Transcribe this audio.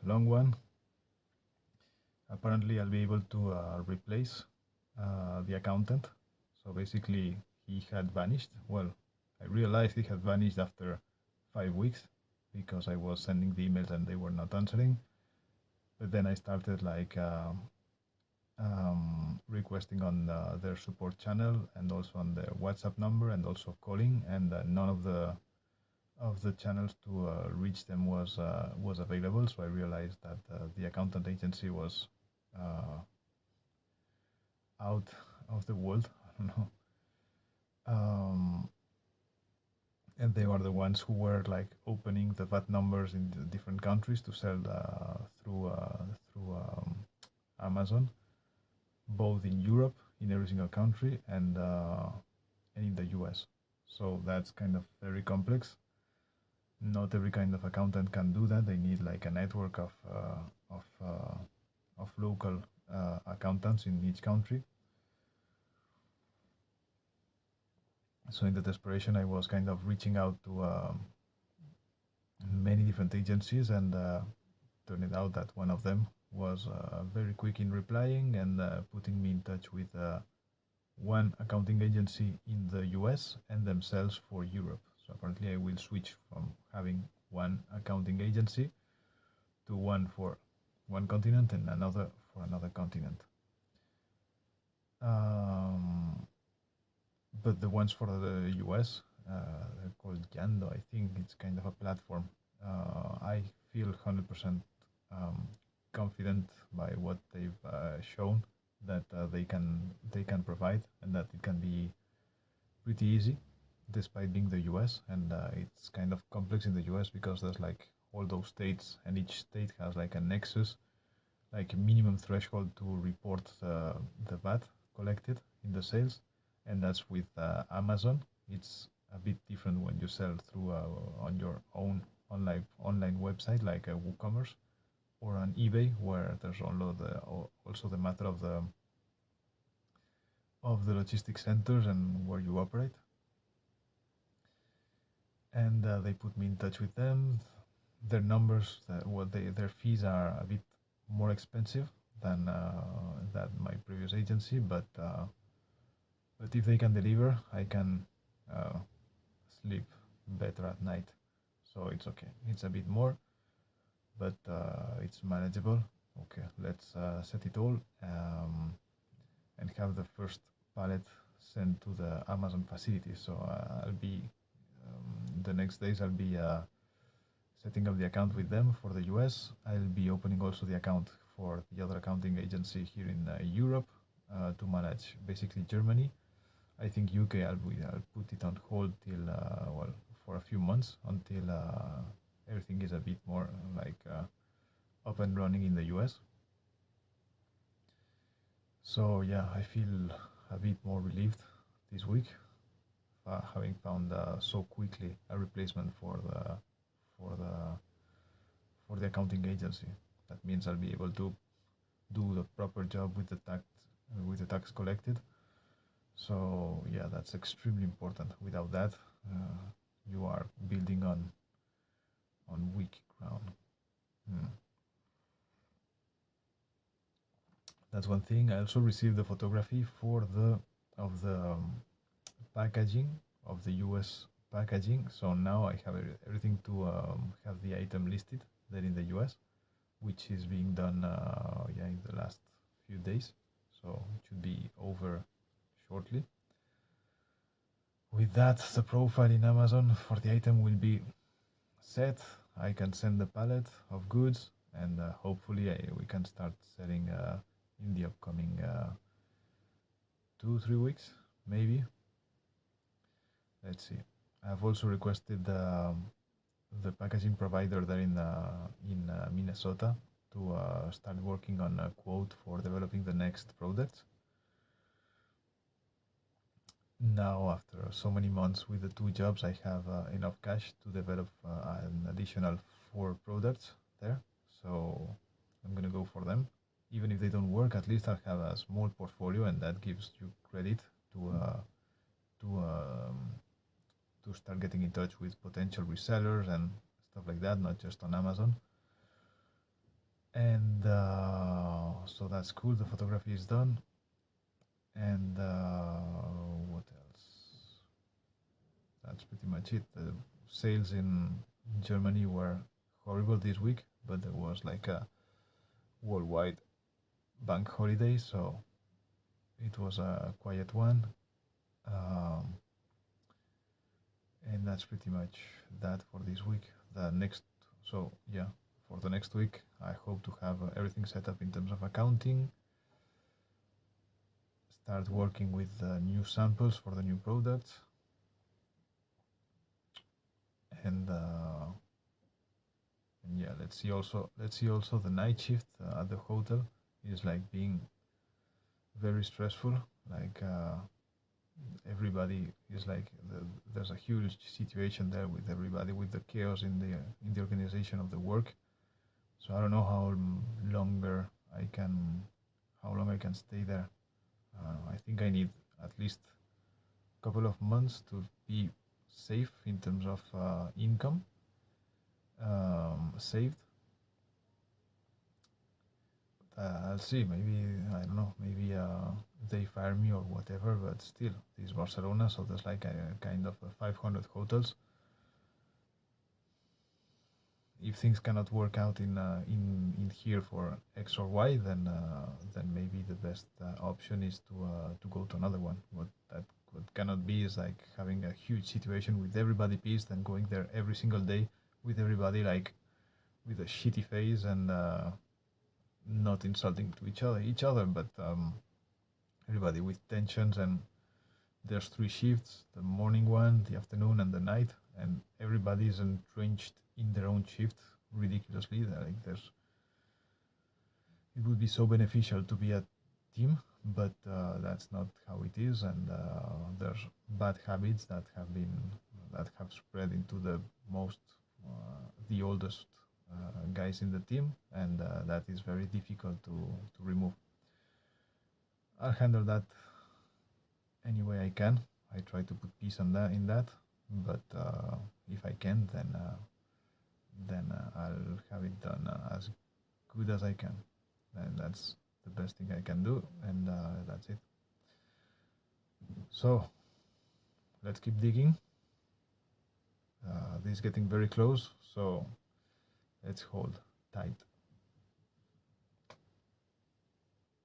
long one. Apparently, I'll be able to replace the accountant. So basically, he had vanished. Well, I realized he had vanished after 5 weeks because I was sending the emails and they were not answering. But then I started like requesting on their support channel and also on their WhatsApp number and also calling, and none of the channels to reach them was available. So I realized that the accountant agency was out of the world. I don't know. And they were the ones who were like opening the VAT numbers in the different countries to sell through Amazon, both in Europe, in every single country, and in the US. So that's kind of very complex. Not every kind of accountant can do that. They need like a network of local accountants in each country. So in the desperation, I was kind of reaching out to many different agencies, and turned it out that one of them was very quick in replying and putting me in touch with one accounting agency in the US and themselves for Europe. So apparently I will switch from having one accounting agency to one for one continent and another for another continent. But the ones for the US, they're called Yando. I think it's kind of a platform. I feel 100% confident by what they've shown that they can provide, and that it can be pretty easy, despite being the US. And it's kind of complex in the US because there's like all those states, and each state has like a nexus, like a minimum threshold to report the VAT collected in the sales. And that's with Amazon. It's a bit different when you sell through on your own online website like WooCommerce or on eBay, where there's also the matter of the logistic centers and where you operate. And they put me in touch with them. Their numbers, their fees are a bit more expensive than my previous agency, but if they can deliver, I can sleep better at night. So it's okay. It's a bit more, but it's manageable. Okay, let's set it all and have the first pallet sent to the Amazon facility. So I'll be the next days I'll be setting up the account with them for the US. I'll be opening also the account for the other accounting agency here in Europe to manage basically Germany. I think UK I'll put it on hold till for a few months until everything is a bit more like up and running in the US. So yeah, I feel a bit more relieved this week, having found so quickly a replacement for the accounting agency. That means I'll be able to do the proper job with the tax collected. So yeah, that's extremely important. Without that, you are building on weak ground. That's one thing. I also received the photography for the packaging of the US packaging. So now I have everything to have the item listed there in the US, which is being done in the last few days. So it should be over shortly. With that, the profile in Amazon for the item will be set. I can send the pallet of goods, and hopefully we can start selling in the upcoming 2-3 weeks, maybe. Let's see. I've also requested the packaging provider there in Minnesota to start working on a quote for developing the next product. Now, after so many months with the 2 jobs, I have enough cash to develop an additional 4 products there. So I'm gonna go for them. Even if they don't work, at least I'll have a small portfolio, and that gives you credit to start getting in touch with potential resellers and stuff like that, not just on Amazon. And so that's cool. The photography is done. And what else? That's pretty much it. The sales in Germany were horrible this week, but there was like a worldwide bank holiday, so it was a quiet one. Um, and that's pretty much that for this week. The next, so yeah, for the next week, I hope to have everything set up in terms of accounting, start working with new samples for the new products, and yeah, let's see also the night shift at the hotel is like being very stressful. Like everybody is like there's a huge situation there with everybody with the chaos in the organization of the work. So I don't know longer I can how long I can stay there. I think I need at least a couple of months to be safe in terms of income saved. I'll see. Maybe I don't know. Maybe they fire me or whatever. But still, this is Barcelona, so there's like a kind of 500 hotels. If things cannot work out in here for X or Y, then maybe the best option is to go to another one. What cannot be is like having a huge situation with everybody pissed and going there every single day with everybody like with a shitty face and not insulting to each other, but everybody with tensions. And there's three shifts: the morning one, the afternoon, and the night, and everybody is entrenched in their own shift ridiculously. Like it would be so beneficial to be a team, but that's not how it is. And there's bad habits that have spread into the oldest guys in the team, and that is very difficult to remove. I'll handle that any way I can. I try to put peace in that, but if I can, then I'll have it done as good as I can, and that's the best thing I can do, and that's it. So let's keep digging. This is getting very close, so let's hold tight.